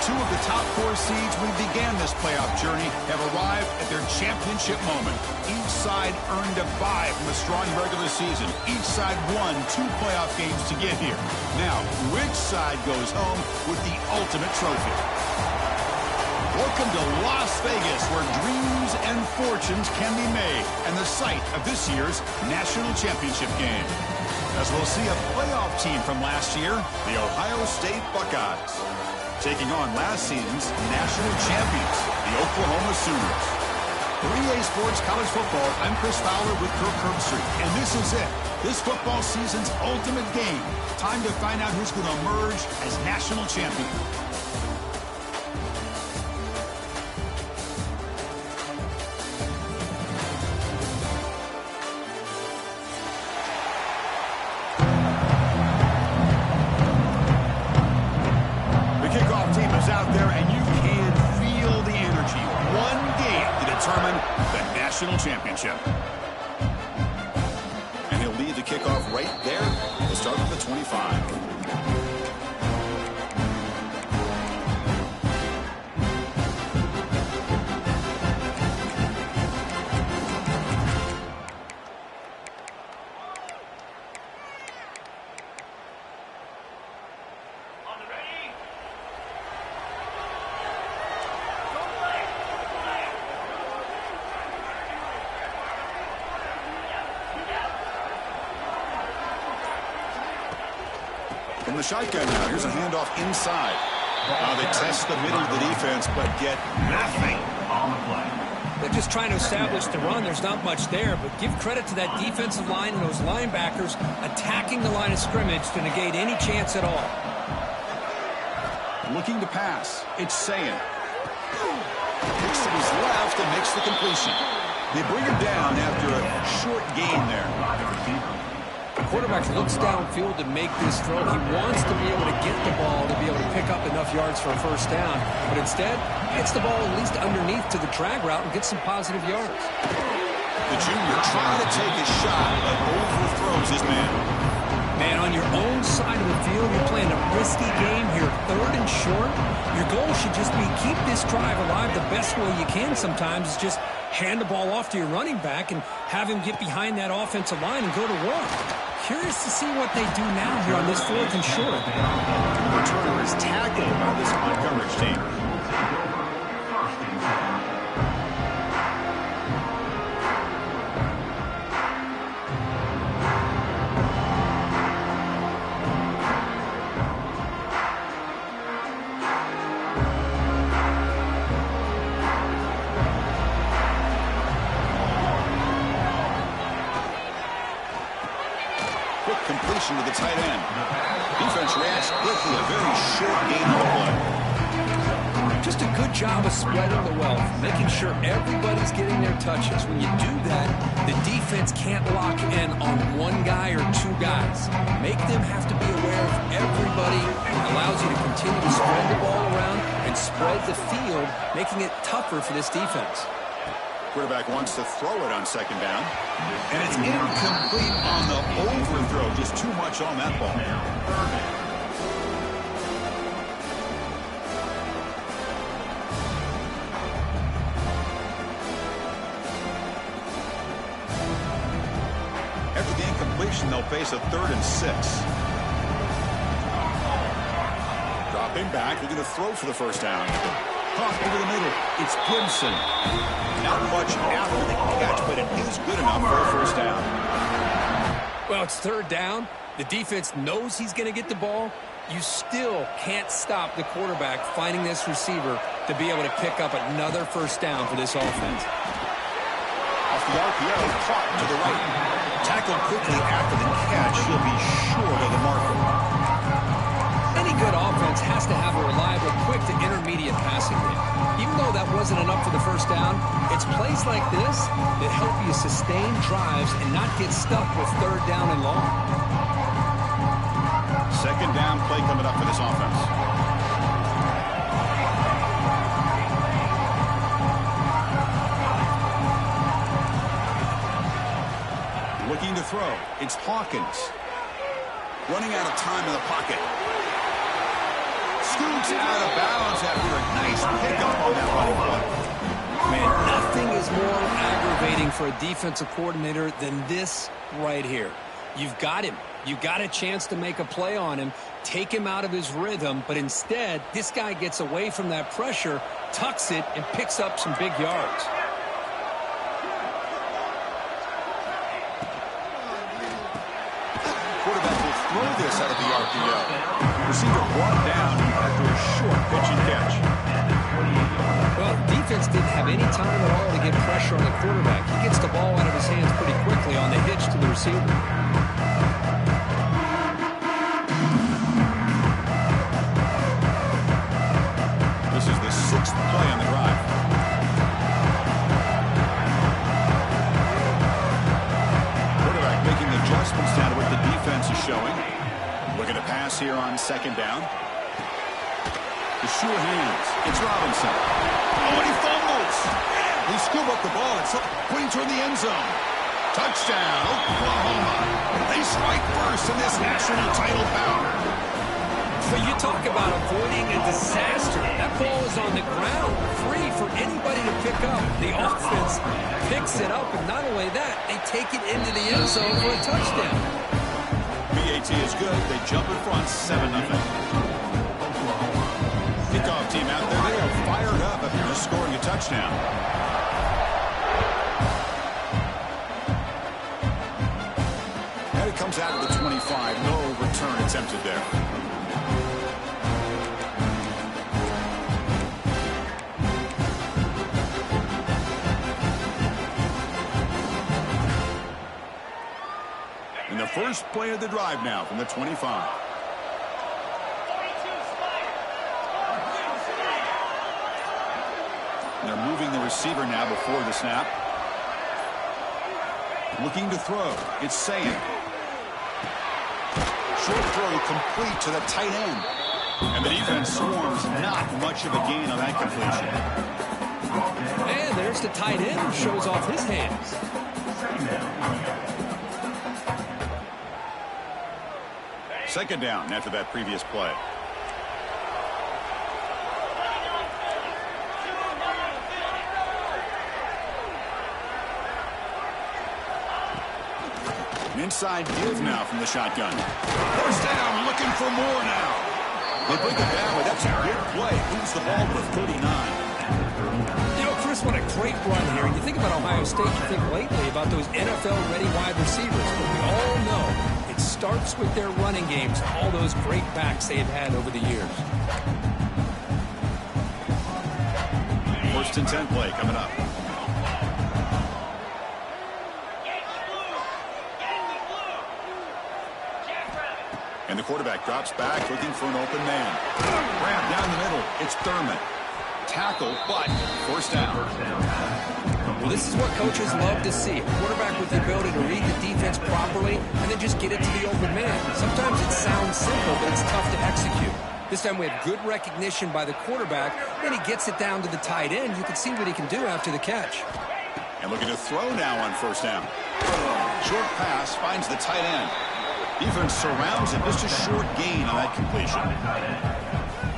Two of the top 4 seeds when we began this playoff journey have arrived at their championship moment. Each side earned a bye from a strong regular season. Each side won 2 playoff games to get here. Now, which side goes home with the ultimate trophy? Welcome to Las Vegas, where dreams and fortunes can be made, and the site of this year's national championship game. As we'll see a playoff team from last year, the Ohio State Buckeyes, taking on last season's national champions, the Oklahoma Sooners. 3A Sports College Football, I'm Chris Fowler with Kirk Herbstreit, and this is it. This football season's ultimate game. Time to find out who's going to emerge as national champion. Out there, and you can feel the energy. One game to determine the national championship. And he'll lead the kickoff right there. We'll start with the 25. From the shotgun now, here's a handoff inside. They test the middle of the defense, but get nothing on the play. They're just trying to establish the run. There's not much there, but give credit to that defensive line and those linebackers attacking the line of scrimmage to negate any chance at all. Looking to pass. It's Sayin. Kicks to his left and makes the completion. They bring him down after a short gain there. The quarterback looks downfield to make this throw. He wants to be able to get the ball to be able to pick up enough yards for a first down. But instead, gets the ball at least underneath to the drag route and gets some positive yards. The junior trying to take a shot, but overthrows his man. Man, on your own side of the field, you're playing a risky game here, 3rd and short. Your goal should just be keep this drive alive the best way you can sometimes. Is just hand the ball off to your running back and have him get behind that offensive line and go to work. Curious to see what they do now here on this 4th and short. The returner is tackled by this coverage team. Completion to the tight end. Defense reacts quickly. A very short gain on the play. Just a good job of spreading the wealth, making sure everybody's getting their touches. When you do that, the defense can't lock in on one guy or 2 guys. Make them have to be aware of everybody. It allows you to continue to spread the ball around and spread the field, making it tougher for this defense. Quarterback wants to throw it on 2nd down. And it's incomplete on the overthrow. Just too much on that ball. After the incompletion, they'll face a 3rd and 6. Dropping back, looking to throw for the first down. Caught over the middle. It's Gibson. Not much after the catch, but it is good enough for a first down. Well, it's 3rd down. The defense knows he's going to get the ball. You still can't stop the quarterback finding this receiver to be able to pick up another first down for this offense. Off the RPO, caught to the right. Tackled quickly after the catch. He'll be short of the marker. Any good offense has to have a reliable, quick to intermediate passing game. Even though that wasn't enough for the first down, it's plays like this that help you sustain drives and not get stuck with 3rd down and long. 2nd down play coming up for this offense. Looking to throw. It's Hawkins. Running out of time in the pocket. scoots out of bounds after a nice pickup on that running play. Man, nothing is more aggravating for a defensive coordinator than this right here. You've got him. You got a chance to make a play on him, take him out of his rhythm, but instead, this guy gets away from that pressure, tucks it, and picks up some big yards. Quarterback will throw this out of the RPO. Receiver brought down after a short pitch and catch. Well, defense didn't have any time at all to get pressure on the quarterback. He gets the ball out of his hands pretty quickly on the hitch to the receiver. This is the 6th play on the drive. Quarterback making adjustments now to what the defense is showing. Looking to pass here on 2nd down. The sure hands. It's Robinson. Oh, and he fumbles. They scoop up the ball. It's pointing toward the end zone. Touchdown, Oklahoma. They strike first in this national title bout. But you talk about avoiding a disaster. That ball is on the ground, free for anybody to pick up. The offense picks it up, and not only that, they take it into the end zone for a touchdown. BAT is good. They jump in front 7-0. Kickoff team out there. They are fired up after just scoring a touchdown. And it comes out of the 25. No return attempted there. And the first play of the drive now from the 25. They're moving the receiver now before the snap. Looking to throw. It's Saying. Short throw complete to the tight end. And the defense swarms. Not much of a gain on that completion. And there's the tight end who shows off his hands. Second down after that previous play. An inside give now from the shotgun. First down, looking for more now. They break it down, but that's a big play. Moves the ball to 39. You know, Chris, what a great run here. And you think about Ohio State, you think lately about those NFL-ready wide receivers. But we all know it starts with their running games, all those great backs they have had over the years. 1st and 10 play coming up. And the quarterback drops back, looking for an open man. Ramp down the middle. It's Thurman. Tackle, but first down. Well, this is what coaches love to see. A quarterback with the ability to read the defense properly and then just get it to the open man. Sometimes it sounds simple, but it's tough to execute. This time we have good recognition by the quarterback. Then he gets it down to the tight end. You can see what he can do after the catch. And looking to throw now on first down. Short pass finds the tight end. Defense surrounds him. Just a short gain on that completion.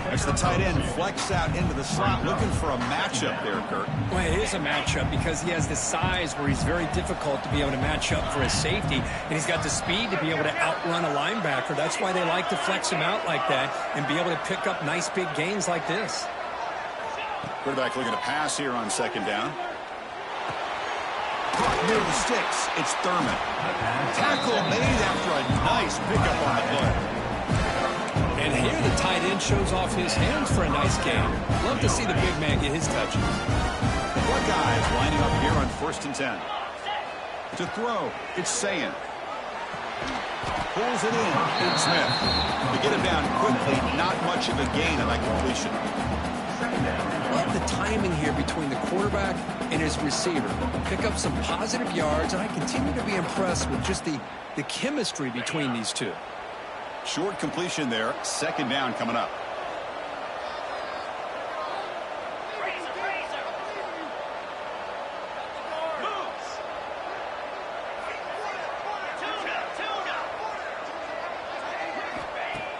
As the tight end flex out into the slot, looking for a matchup there, Kurt. Well, it is a matchup because he has the size where he's very difficult to be able to match up for his safety, and he's got the speed to be able to outrun a linebacker. That's why they like to flex him out like that and be able to pick up nice big gains like this. Quarterback looking to pass here on second down. Caught near the sticks. It's Thurman. Tackle made after a nice pickup on the play. And here the tight end shows off his hands for a nice gain. Love to see the big man get his touches. The Buckeyes lining up here on 1st and 10. To throw, it's Saying. Pulls it in. It's Smith. To get him down quickly, not much of a gain on that completion. Love the timing here between the quarterback and his receiver. Pick up some positive yards, and I continue to be impressed with just the chemistry between these two. Short completion there. Second down coming up.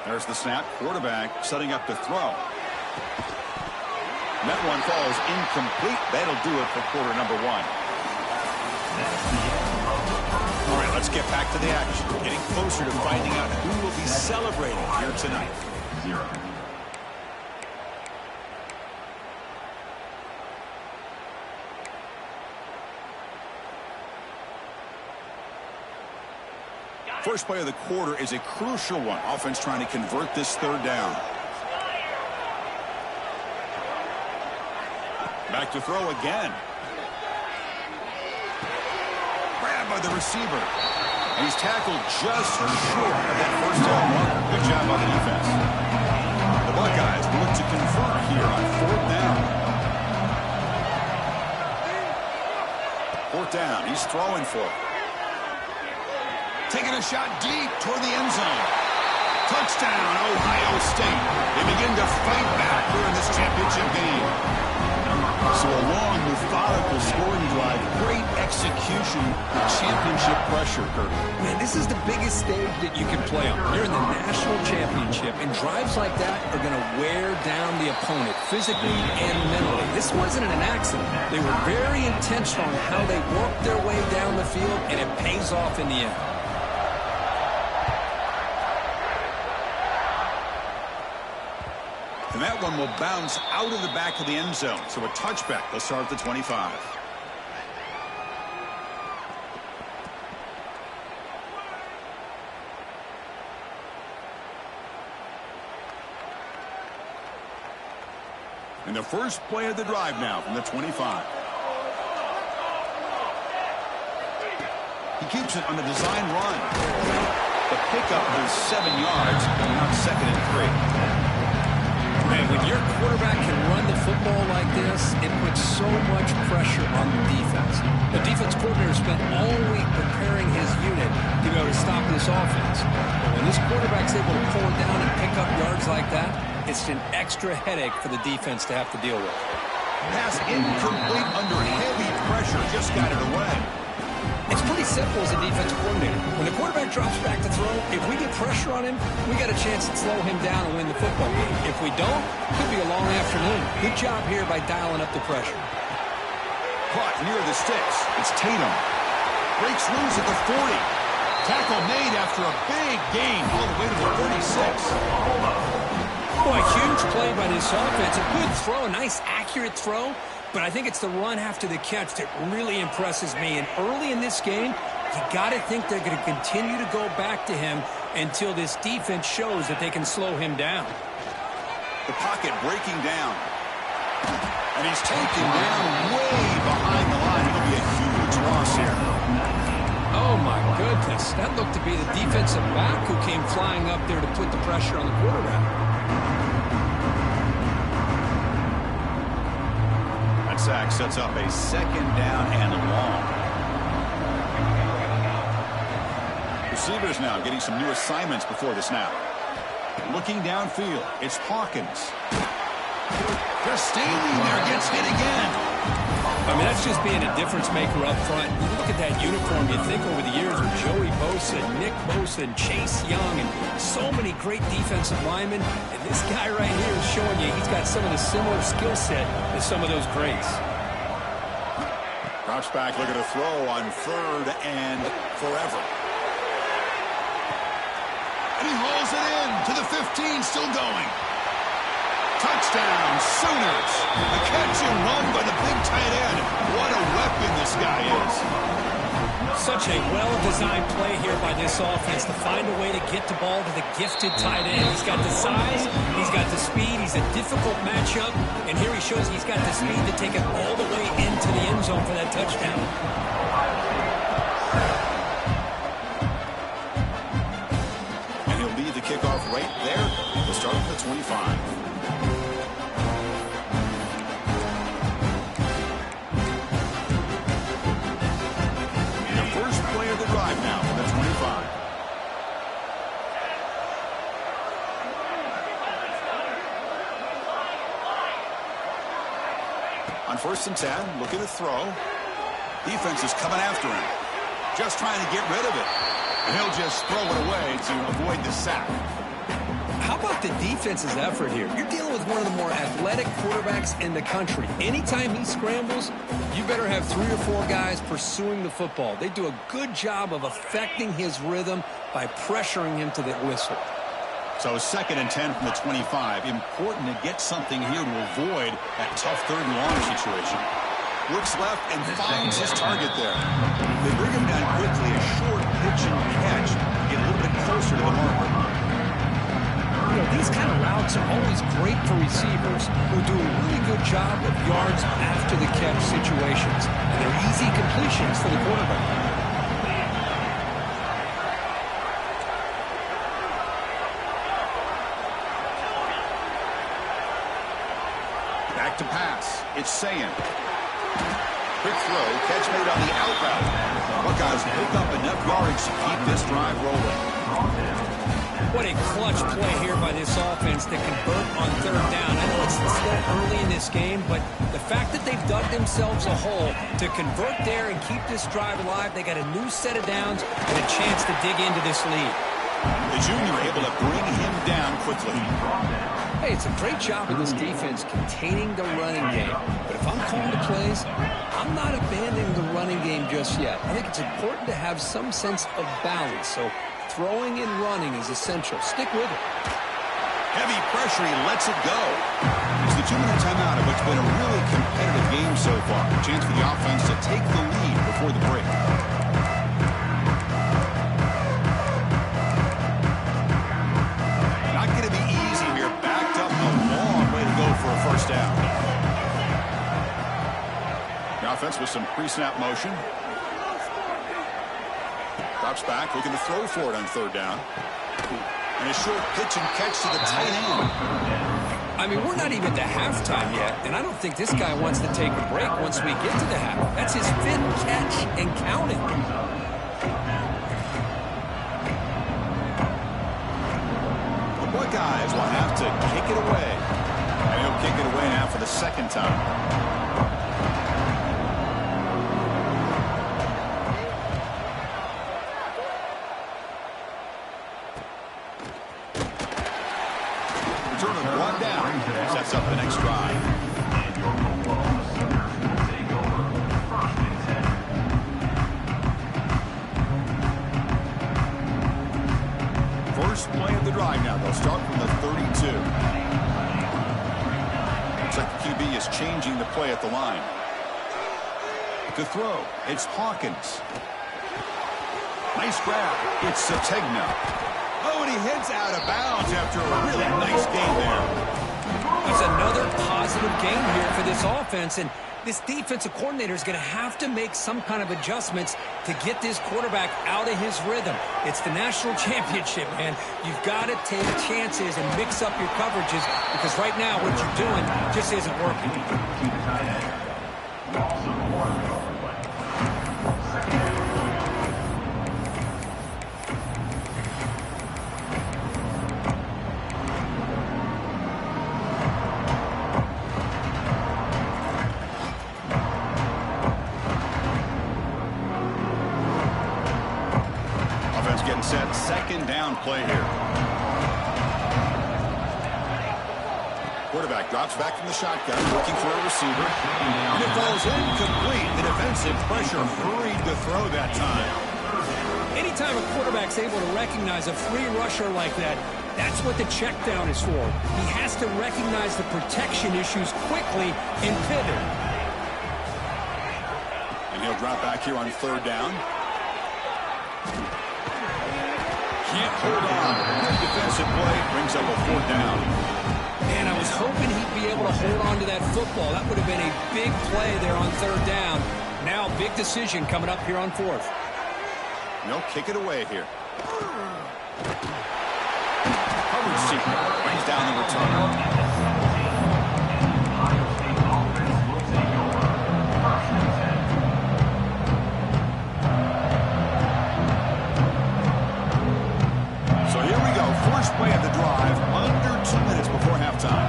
There's the snap. Quarterback setting up to throw. And that one falls incomplete. That'll do it for quarter number one. All right, let's get back to the action. Getting closer to finding out who will be celebrating here tonight. First play of the quarter is a crucial one. Offense trying to convert this third down. Back to throw again. Grabbed by the receiver. And he's tackled just short of that first down marker. Good job on the defense. The Buckeyes look to convert here on fourth down. Fourth down. He's throwing for it. Taking a shot deep toward the end zone. Touchdown, Ohio State. They begin to fight back here in this championship game. So a long, methodical scoring drive. Great execution with championship pressure, Kirk. Man, this is the biggest stage that you can play on. You're in the national championship, and drives like that are going to wear down the opponent physically and mentally. This wasn't an accident. They were very intentional on how they worked their way down the field, and it pays off in the end. And that one will bounce out of the back of the end zone. So a touchback. They'll start at the 25. And the first play of the drive now from the 25. He keeps it on the design run. The pickup is 7 yards, and not 2nd and 3. Man, when your quarterback can run the football like this, it puts so much pressure on the defense. The defense coordinator spent all week preparing his unit to be able to stop this offense. But when this quarterback's able to pull it down and pick up yards like that, it's an extra headache for the defense to have to deal with. Pass incomplete under heavy pressure. Just got it away. It's pretty simple as a defense coordinator. When the quarterback drops back to throw, if we get pressure on him, we got a chance to slow him down and win the football game. If we don't, it could be a long afternoon. Good job here by dialing up the pressure. Caught near the sticks. It's Tatum. Breaks loose at the 40. Tackle made after a big gain all the way to the 36. Boy, huge play by this offense. A good throw, a nice accurate throw. But I think it's the run after the catch that really impresses me. And early in this game, you got to think they're going to continue to go back to him until this defense shows that they can slow him down. The pocket breaking down. And he's taken down way behind the line. It'll be a huge loss here. Oh, my goodness. That looked to be the defensive back who came flying up there to put the pressure on the quarterback. Sack sets up a 2nd down and long. Receivers now getting some new assignments before the snap. Looking downfield, it's Hawkins. Just standing there, gets hit again. I mean, that's just being a difference maker up front. You look at that uniform, you think over the years with Joey Bosa, Nick Bosa, and Chase Young, and so many great defensive linemen. And this guy right here is showing you he's got some of the similar skill set as some of those greats. Drops back, look at a throw on 3rd and forever. And he hauls it in to the 15, still going. Touchdown, Sooners. A catch and run by the big tight end. What a weapon this guy is. Such a well-designed play here by this offense to find a way to get the ball to the gifted tight end. He's got the size, he's got the speed, he's a difficult matchup, and here he shows he's got the speed to take it all the way into the end zone for that touchdown. And he'll lead the kickoff right there. We'll start at the 25. Now, the 25. On 1st and 10, look at the throw. Defense is coming after him. Just trying to get rid of it. And he'll just throw it away to avoid the sack. How about the defense's effort here? You're dealing with one of the more athletic quarterbacks in the country. Anytime he scrambles, you better have 3 or 4 guys pursuing the football. They do a good job of affecting his rhythm by pressuring him to the whistle. So 2nd and 10 from the 25. Important to get something here to avoid that tough 3rd and long situation. Looks left and finds his target there. They bring him down quickly, a short pitch and catch to get a little bit closer to the marker. You know, these kind of routes are always great for receivers who do a really good job of yards after the catch situations. And they're easy completions for the quarterback. Back to pass. It's Sayan. Quick throw. Catch made on the out route. Buckeyes pick up enough yardage to keep this drive rolling. What a clutch play here by this offense to convert on 3rd down. I know it's still early in this game, but the fact that they've dug themselves a hole to convert there and keep this drive alive, they got a new set of downs and a chance to dig into this lead. The junior able to bring him down quickly. Hey, it's a great job of this defense containing the running game. But if I'm calling the plays, I'm not abandoning the running game just yet. I think it's important to have some sense of balance. So throwing and running is essential. Stick with it. Heavy pressure, he lets it go. It's the 2-minute timeout of what's been a really competitive game so far. A chance for the offense to take the lead before the break. Not going to be easy here. Backed up a long way to go for a 1st down. The offense with some pre-snap motion. Drops back, looking to throw for it on 3rd down. And a short pitch and catch to the tight end. I mean, we're not even to halftime yet, and I don't think this guy wants to take a break once we get to the half. That's his 5th catch and counting. The Buckeyes will have to kick it away. And he'll kick it away now for the 2nd time. Sets up the next drive. First play of the drive now. They'll start from the 32. Looks like the QB is changing the play at the line. To throw, it's Hawkins. Nice grab. It's Sategna. Oh, and he heads out of bounds after a really nice game there. That's another positive game here for this offense, and this defensive coordinator is going to have to make some kind of adjustments to get this quarterback out of his rhythm. It's the national championship, man. You've got to take chances and mix up your coverages because right now what you're doing just isn't working. Set 2nd down play here. Quarterback drops back from the shotgun, looking for a receiver. And it falls incomplete. The defensive pressure hurried to throw that time. Anytime a quarterback's able to recognize a free rusher like that, that's what the check down is for. He has to recognize the protection issues quickly and pivot. And he'll drop back here on 3rd down. Can't hold on. Good defensive play brings up a 4th down. Man, I was hoping he'd be able to hold on to that football. That would have been a big play there on 3rd down. Now, big decision coming up here on 4th. And they'll kick it away here. Coverage seeker brings down the return. First play of the drive, under 2 minutes before halftime.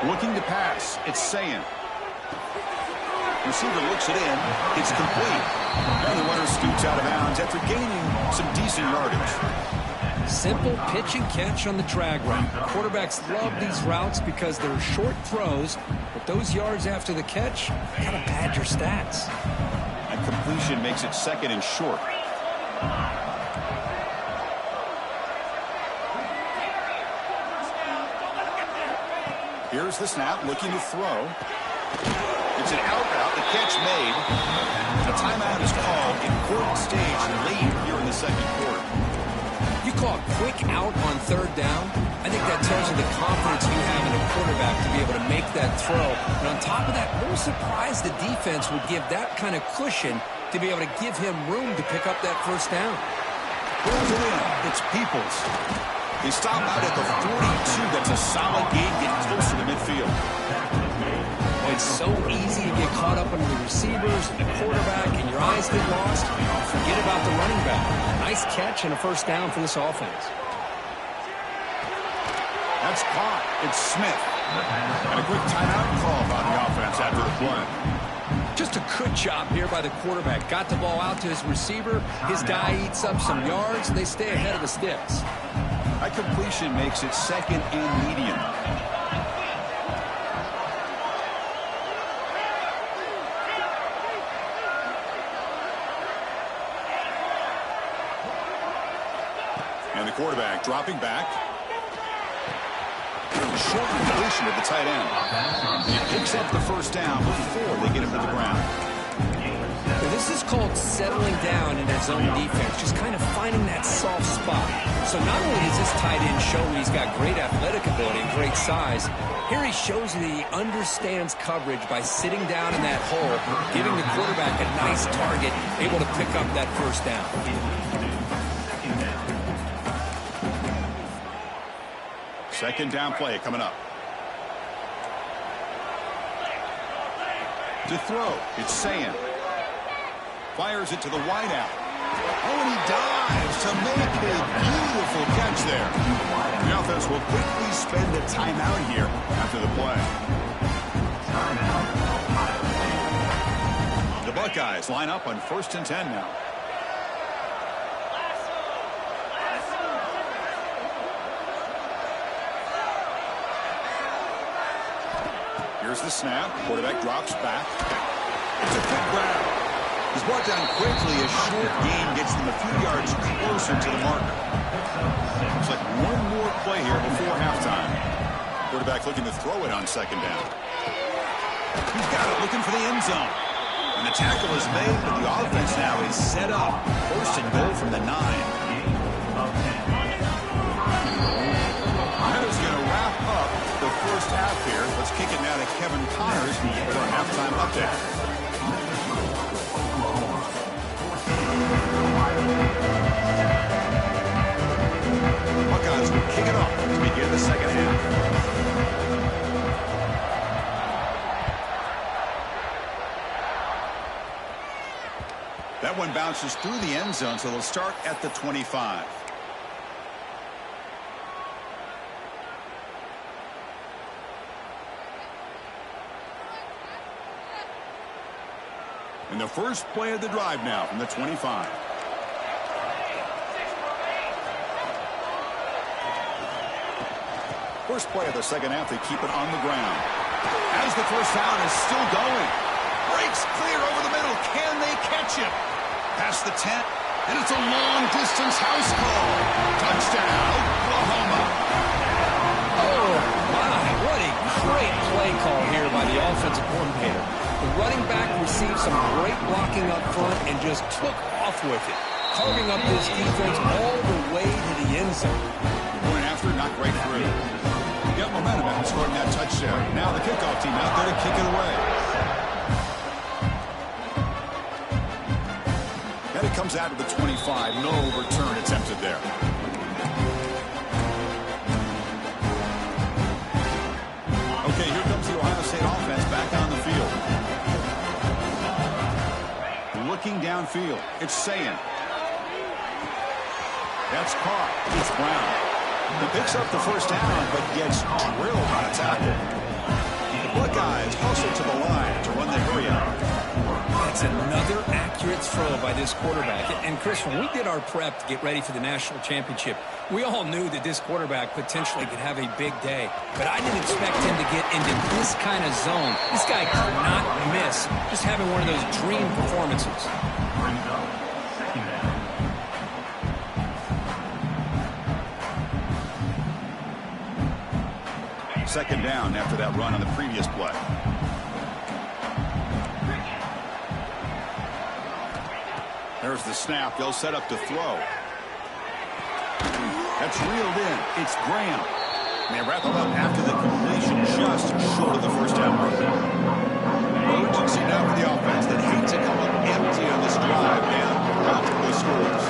Looking to pass, it's Sayan. Receiver looks it in. It's complete. And the runner scoots out of bounds after gaining some decent yardage. Simple pitch and catch on the drag route. Quarterbacks love these routes because they're short throws, but those yards after the catch kind of pad your stats. And completion makes it second and short. Here's the snap, looking to throw. It's an out route, the catch made. A timeout is called, important stage late here in the second quarter. You call a quick out on third down. I think that tells you the confidence you have in a quarterback to be able to make that throw. And on top of that, a little surprised the defense would give that kind of cushion to be able to give him room to pick up that first down. Pulls it in. It's Peoples. They stop out at the 42. That's a solid gain, getting closer to midfield. It's so easy to get caught up under the receivers and the quarterback, and your eyes get lost. Forget about the running back. Nice catch and a first down for this offense. That's caught. It's Smith. And a quick timeout call by the offense after the play. Just a good job here by the quarterback. Got the ball out to his receiver. His guy eats up some yards. They stay ahead of the sticks. That completion makes it second and medium. And the quarterback dropping back. Short completion at the tight end. He picks up the first down before they get him to the ground. This is called settling down in that zone defense, just kind of finding that soft spot. So not only does this tight end show he's got great athletic ability and great size, here he shows that he understands coverage by sitting down in that hole, giving the quarterback a nice target, able to pick up that first down. Second down play coming up. To throw, it's Sayan. Fires it to the wideout. Oh, and he dives to make a beautiful catch there. The offense will quickly spend a timeout here after the play. The Buckeyes line up on 1st and 10 now. Here's the snap. Quarterback drops back. It's a quick grab. He's brought down quickly. A short gain gets them a few yards closer to the marker. Looks like one more play here before halftime. Quarterback looking to throw it on second down. He's got it, looking for the end zone. And the tackle is made, but the offense now is set up. 1st and goal from the 9. That is going to wrap up the first half here. Let's kick it now to Kevin Connors with our halftime update. Buckeyes will kick it off to begin the second half. That one bounces through the end zone, so they'll start at the 25. And the first play of the drive now from the 25. First play of the second half, they keep it on the ground. As the first down is still going. Breaks clear over the middle. Can they catch him? Past the 10, and it's a long-distance house call. Touchdown, Oklahoma. Oh, my, what a great play call here by the offensive coordinator. The running back received some great blocking up front and just took off with it, carving up this defense all the way to the end zone. Going after, not right through. Got momentum after scoring that touchdown. Now the kickoff team out there to kick it away. And it comes out of the 25. No return attempted there. Okay, here comes the Ohio State offense back on the field. Looking downfield. It's Sayan. That's caught. It's Brown. He picks up the first down, but gets drilled on a tackle. The Buckeyes hustle to the line to run the hurry up. It's another accurate throw by this quarterback. And Chris, when we did our prep to get ready for the national championship, we all knew that this quarterback potentially could have a big day. But I didn't expect him to get into this kind of zone. This guy could not miss just having one of those dream performances. Second down after that run on the previous play. There's the snap. They'll set up to throw. That's reeled in. It's Graham. And they wrap it up after the completion, just short of the first down mark. Urgency now for the offense that hate to come up empty on this drive, down multiple scores.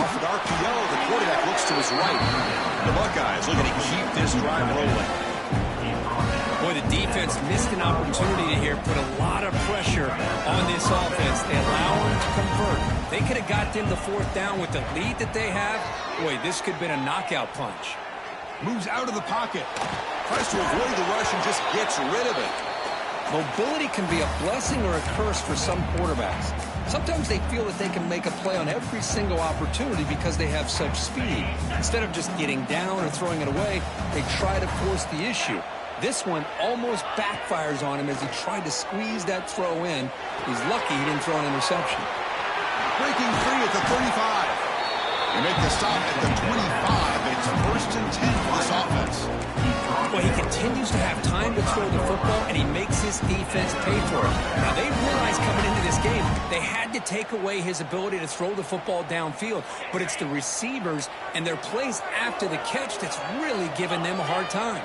Off with RPO, the quarterback looks to his right. The Buckeyes looking to keep this drive rolling. Boy, the defense missed an opportunity to here, put a lot of pressure on this offense. They allow them to convert. They could have got them the fourth down with the lead that they have. Boy, this could have been a knockout punch. Moves out of the pocket. Tries to avoid the rush and just gets rid of it. Mobility can be a blessing or a curse for some quarterbacks. Sometimes they feel that they can make a play on every single opportunity because they have such speed. Instead of just getting down or throwing it away, they try to force the issue. This one almost backfires on him as he tried to squeeze that throw in. He's lucky he didn't throw an interception. Breaking free at the 35. They make the stop at the 25, and it's 1st and 10 for this offense. Well, he continues to have time to throw the football, and he makes his defense pay for it. Now, they realized coming into this game they had to take away his ability to throw the football downfield, but it's the receivers and their plays after the catch that's really giving them a hard time.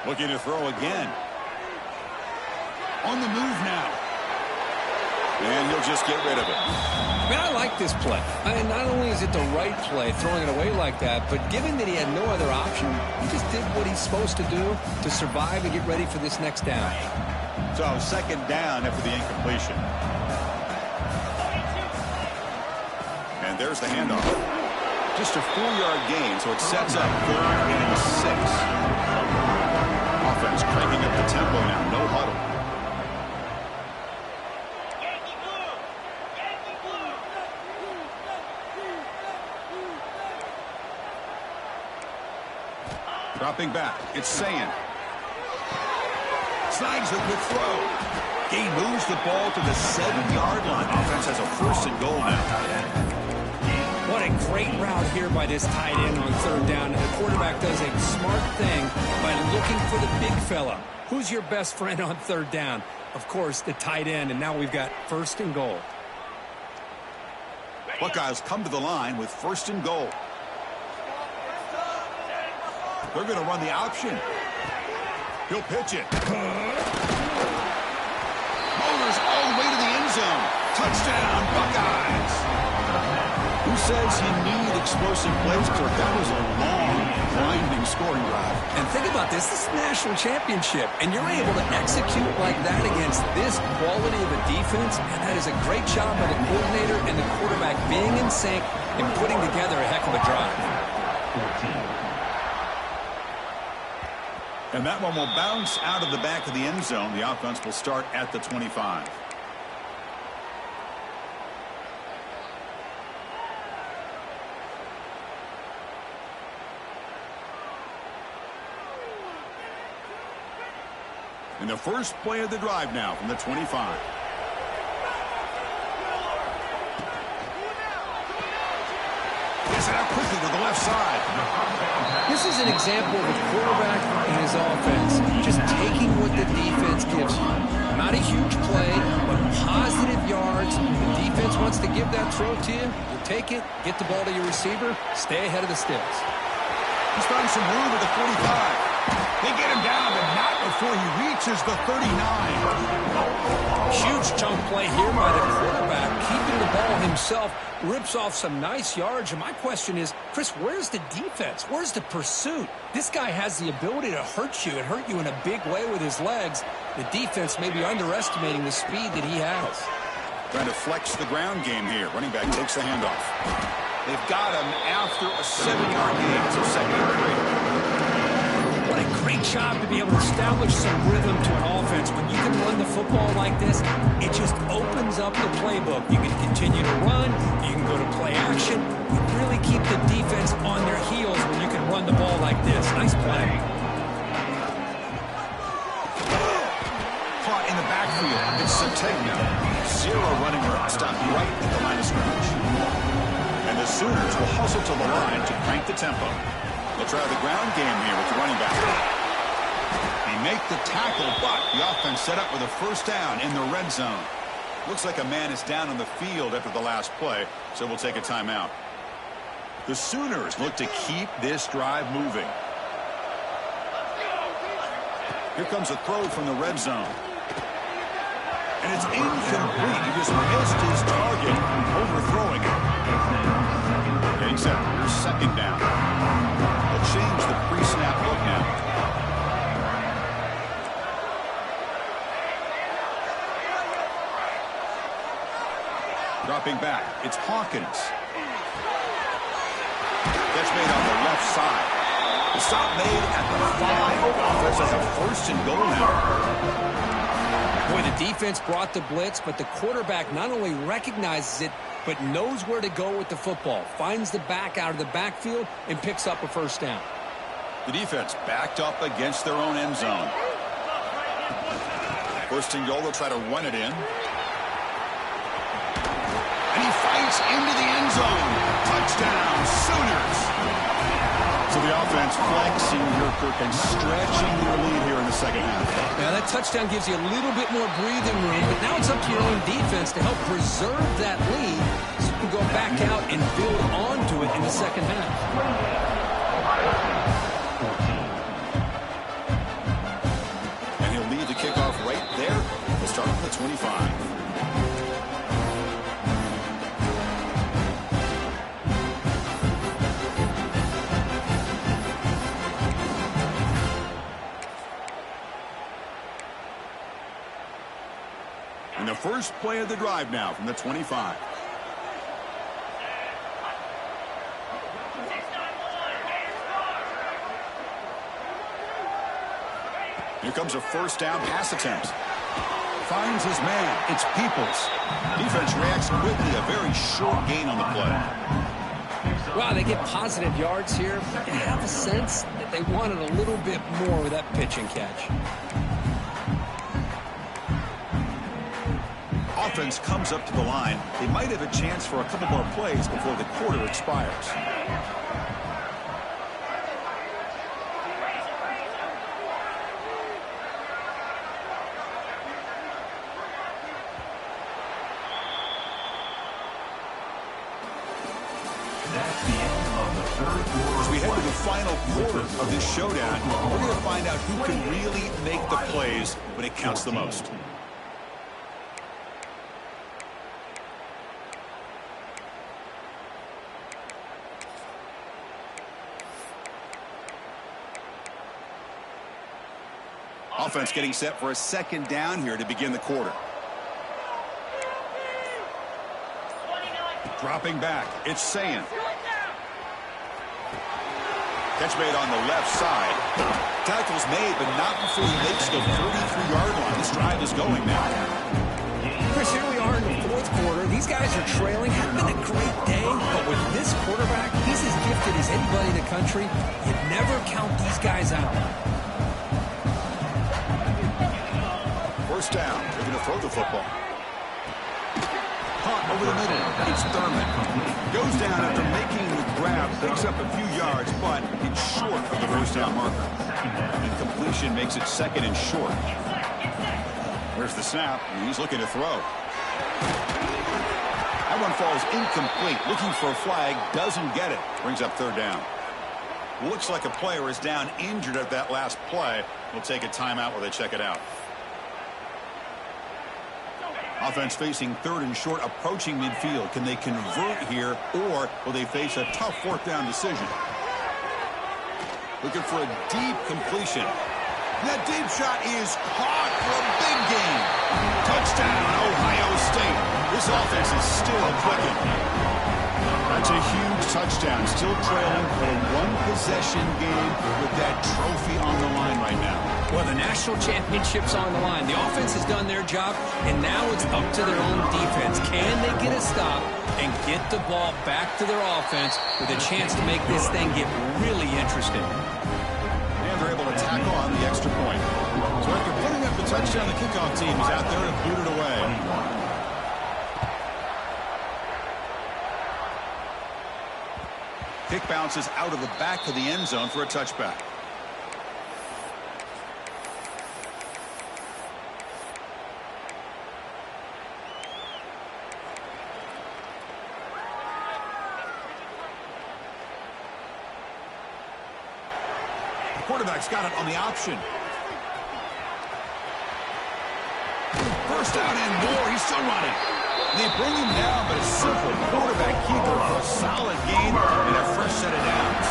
Looking to throw again. On the move now. And he'll just get rid of it. Man, I like this play. Not only is it the right play, throwing it away like that, but given that he had no other option, he just did what he's supposed to do to survive and get ready for this next down. So, second down after the incompletion. And there's the handoff. Just a 4-yard gain, so it sets up 3rd and 6. Offense cranking up the tempo now. No huddle. Dropping back. It's Sayin. Snags a good throw. Gain moves the ball to the 7-yard line. Offense has a 1st and goal now. What a great route here by this tight end on 3rd down. And the quarterback does a smart thing by looking for the big fella. Who's your best friend on 3rd down? Of course, the tight end. And now we've got 1st and goal. Buckeyes come to the line with 1st and goal. They're going to run the option. He'll pitch it. Motors all the way to the end zone. Touchdown, Buckeyes. Who says you need explosive plays? That was a long, winding scoring drive. And think about this. This is a national championship, and you're able to execute like that against this quality of a defense, and that is a great job by the coordinator and the quarterback being in sync and putting together a heck of a drive. And that one will bounce out of the back of the end zone. The offense will start at the 25. And the first play of the drive now from the 25. Gets it out quickly to the left side. This is an example of a quarterback and his offense just taking what the defense gives you. Not a huge play, but positive yards. The defense wants to give that throw to you. You take it, get the ball to your receiver, stay ahead of the sticks. He's found some room at the 45. They get him down, but not before he reaches crosses the 39. Huge chunk play here by the quarterback, keeping the ball himself, rips off some nice yards. And my question is, Chris, where's the defense? Where's the pursuit? This guy has the ability to hurt you and hurt you in a big way with his legs. The defense may be underestimating the speed that he has. Trying to flex the ground game here. Running back takes the handoff. They've got him after a 7-yard gain. It's a 2nd and 3. What a great job to be able to establish some rhythm to an offense. When you can run the football like this, it just opens up the playbook. You can continue to run. You can go to play action. You really keep the defense on their heels when you can run the ball like this. Nice play. Caught in the backfield. It's Sategna. 0 running room. Stopped right at the line of scrimmage. And the Sooners will hustle to the line to crank the tempo. They'll try the ground game here with the running back. They make the tackle, but the offense set up with a 1st down in the red zone. Looks like a man is down on the field after the last play, so we'll take a timeout. The Sooners look to keep this drive moving. Here comes a throw from the red zone. And it's incomplete. He just missed his target, overthrowing it. Getting set. Here's 2nd down. They'll change the pre-snap look now. Dropping back. It's Hawkins. That's made on the left side. The stop made at the 5. Offense has a 1st and goal now. Boy, the defense brought the blitz, but the quarterback not only recognizes it, but knows where to go with the football. Finds the back out of the backfield and picks up a 1st down. The defense backed up against their own end zone. 1st and goal, they'll try to run it in. And he fights into the end zone. Touchdown, Sooners. So the offense flexing here, Kirk, and stretching their lead here in the 2nd half. Now that touchdown gives you a little bit more breathing room, but now it's up to your own defense to help preserve that lead so you can go back out and build onto it in the 2nd half. And he'll lead the kickoff right there. We'll start from the 25. And the first play of the drive now from the 25. Here comes a 1st down pass attempt. Finds his man. It's Peoples. Defense reacts quickly. A very short gain on the play. Wow, they get positive yards here. But I have a sense that they wanted a little bit more with that pitch and catch. Offense comes up to the line. They might have a chance for a couple more plays before the quarter expires. As we head to the final quarter of this showdown, we're going to find out who can really make the plays when it counts the most. Offense getting set for a 2nd down here to begin the quarter. Dropping back, it's Sayan. Catch made on the left side. Tackle's made, but not before he makes the 43-yard line. This drive is going now. Chris, here we are in the 4th quarter. These guys are trailing. Having a great day, but with this quarterback, he's as gifted as anybody in the country. You never count these guys out. 1st down. They're going to throw the football. Caught over the middle. It's Thurman. Goes down after making the grab. Picks up a few yards, but it's short of the 1st down marker. Incompletion makes it 2nd and short. Where's the snap? And he's looking to throw. That one falls incomplete. Looking for a flag. Doesn't get it. Brings up 3rd down. Looks like a player is down injured at that last play. We'll take a timeout while they check it out. Offense facing third and short, approaching midfield. Can they convert here, or will they face a tough fourth down decision? Looking for a deep completion. That deep shot is caught for a big gain. Touchdown, Ohio State. This offense is still clicking. That's a huge touchdown. Still trailing for a one-possession game with that trophy on the line right now. Well, the national championship's on the line. The offense has done their job, and now it's up to their own defense. Can they get a stop and get the ball back to their offense with a chance to make this thing get really interesting? And they're able to tackle on the extra point. So after putting up the touchdown, the kickoff team is out there to boot it away. Kick bounces out of the back of the end zone for a touchback. Quarterback's got it on the option. First down and more. He's still running. They bring him down, but a simple quarterback keeper for a solid gain and a fresh set of downs.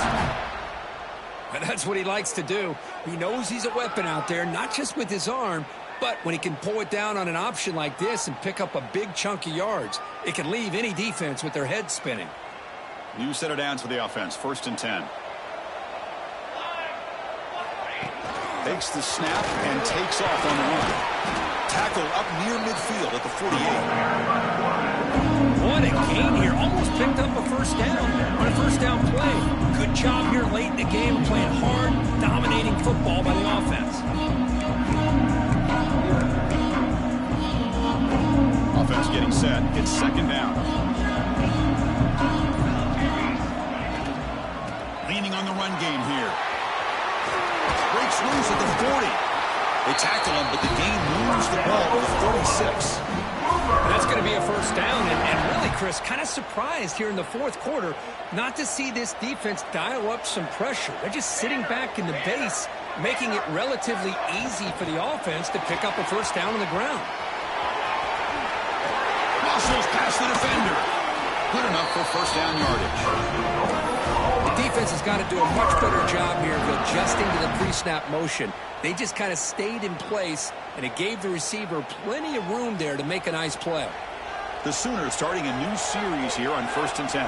And that's what he likes to do. He knows he's a weapon out there, not just with his arm, but when he can pull it down on an option like this and pick up a big chunk of yards, it can leave any defense with their head spinning. New set of downs for the offense. 1st and 10. Takes the snap and takes off on the run. Tackle up near midfield at the 48. What a gain here. Almost picked up a first down on a first down play. Good job here late in the game, playing hard, dominating football by the offense. Offense getting set. It's 2nd down. Leaning on the run game here. Breaks loose at the 40. They tackle him, but the gain moves the ball to the 46. That's going to be a first down, and really, Chris, kind of surprised here in the 4th quarter not to see this defense dial up some pressure. They're just sitting back in the base, making it relatively easy for the offense to pick up a first down on the ground. Muscles past the defender. Good enough for first down yardage. The defense has got to do a much better job here of adjusting to the pre-snap motion. They just kind of stayed in place, and it gave the receiver plenty of room there to make a nice play. The Sooners starting a new series here on 1st and 10.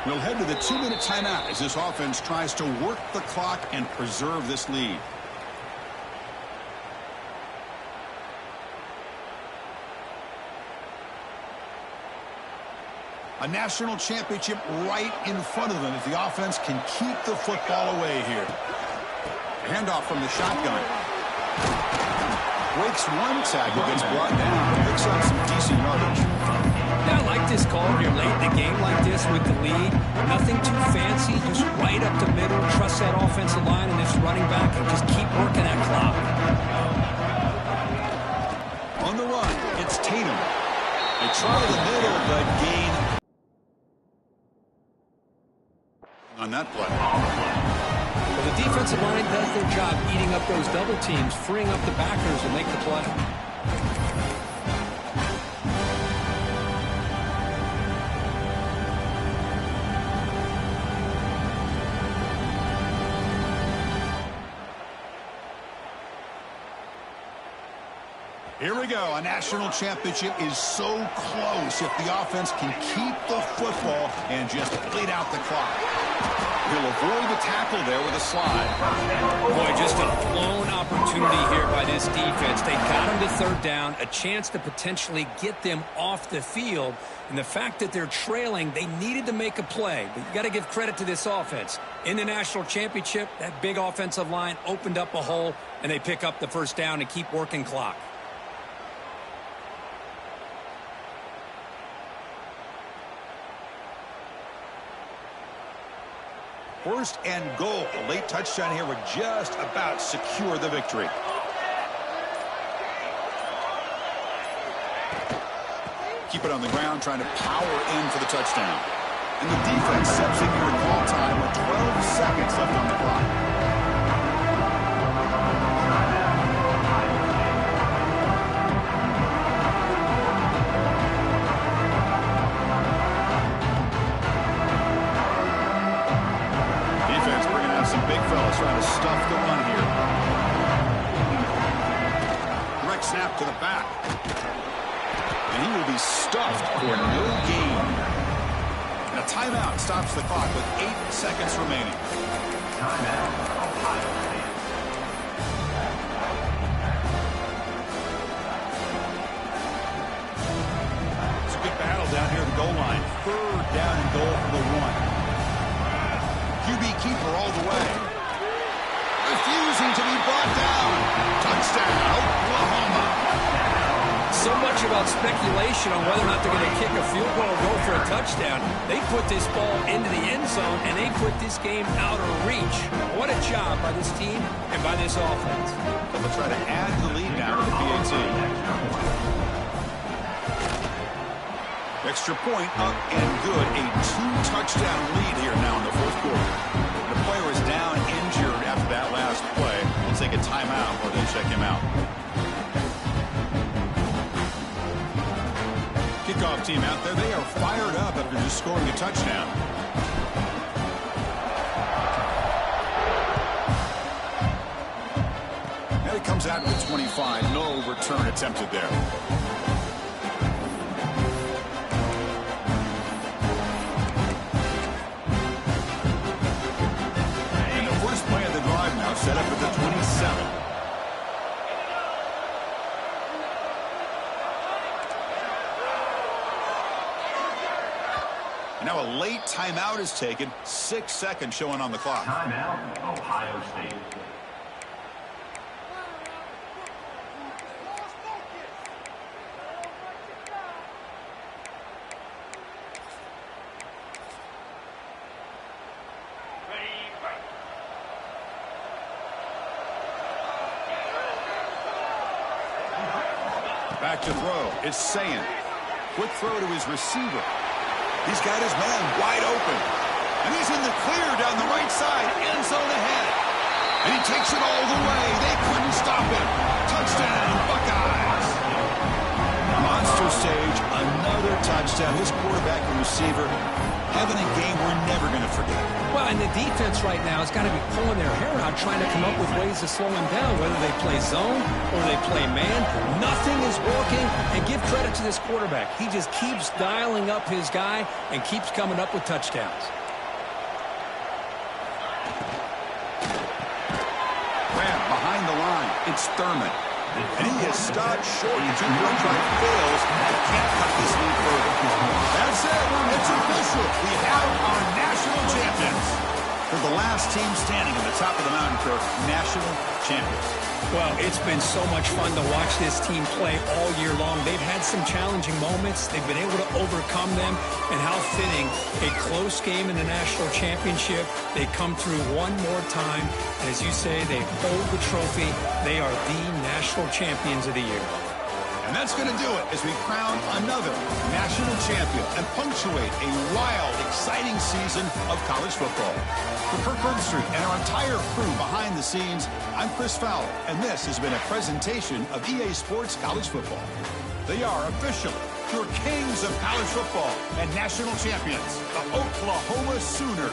We'll head to the 2-minute timeout as this offense tries to work the clock and preserve this lead. A national championship right in front of them if the offense can keep the football away here. Handoff from the shotgun. Breaks one tackle, gets brought down, picks up some decent yardage. Yeah, I like this call here late in the game like this with the lead. Nothing too fancy, just right up the middle. Trust that offensive line and this running back and just keep working that clock. On the run, it's Tatum. They try the middle, but gain on that play. Well, the defensive line does their job eating up those double teams, freeing up the backers to make the play. Here we go. A national championship is so close if the offense can keep the football and just bleed out the clock. He'll avoid the tackle there with a slide. Boy, just a blown opportunity here by this defense. They got him to 3rd down, a chance to potentially get them off the field. And the fact that they're trailing, they needed to make a play. But you got to give credit to this offense. In the national championship, that big offensive line opened up a hole, and they pick up the first down and keep working clock. First and goal. A late touchdown here would just about secure the victory. Keep it on the ground, trying to power in for the touchdown. And the defense steps in here to call time with 12 seconds left on the clock. Defense bringing out some big fellas trying to stuff the run here. Direct snap to the back. And he will be stuffed for no gain. And a timeout stops the clock with 8 seconds remaining. Timeout, Ohio State. It's a good battle down here at the goal line. 3rd down and goal for the 1. QB keeper all the way. Refusing to be brought down. Touchdown, Oklahoma. So much about speculation on whether or not they're going to kick a field goal or go for a touchdown. They put this ball into the end zone, and they put this game out of reach. What a job by this team and by this offense. They'll try to add to the lead now with the PAT. Extra point up and good. A 2-touchdown lead here now in the 4th quarter. The player is down injured after that last play. We'll take a timeout or they check him out. Kickoff team out there. They are fired up after just scoring a touchdown. Now he comes out with 25. No return attempted there. And the first play of the drive now set up at the 27. Now a late timeout is taken. 6 seconds showing on the clock. Timeout, Ohio State. Back to throw. It's Sayin. Quick throw to his receiver. He's got his man wide open. And he's in the clear down the right side. End zone ahead. And he takes it all the way. They couldn't stop him. Touchdown, Buckeyes. Monster stage, another touchdown. His quarterback and receiver having a game we're never going to forget. Well, and the defense right now has got to be pulling their hair out, trying to come up with ways to slow him down, whether they play zone or they play man. Nothing is working, and give credit to this quarterback. He just keeps dialing up his guy and keeps coming up with touchdowns. Grab behind the line. It's Thurman. And he is stopped short. Two-point try fails. That can't cut this lead further. That's it. It's official. We have our national champions. They're the last team standing at the top of the mountain for national champions. Well, it's been so much fun to watch this team play all year long. They've had some challenging moments. They've been able to overcome them. And how fitting, a close game in the national championship. They come through one more time. And as you say, they hold the trophy. They are the national champions of the year. And that's going to do it as we crown another national champion and punctuate a wild, exciting season of college football. For Kirk Herbstreit and our entire crew behind the scenes, I'm Chris Fowler, and this has been a presentation of EA Sports College Football. They are officially your kings of college football and national champions, the Oklahoma Sooners.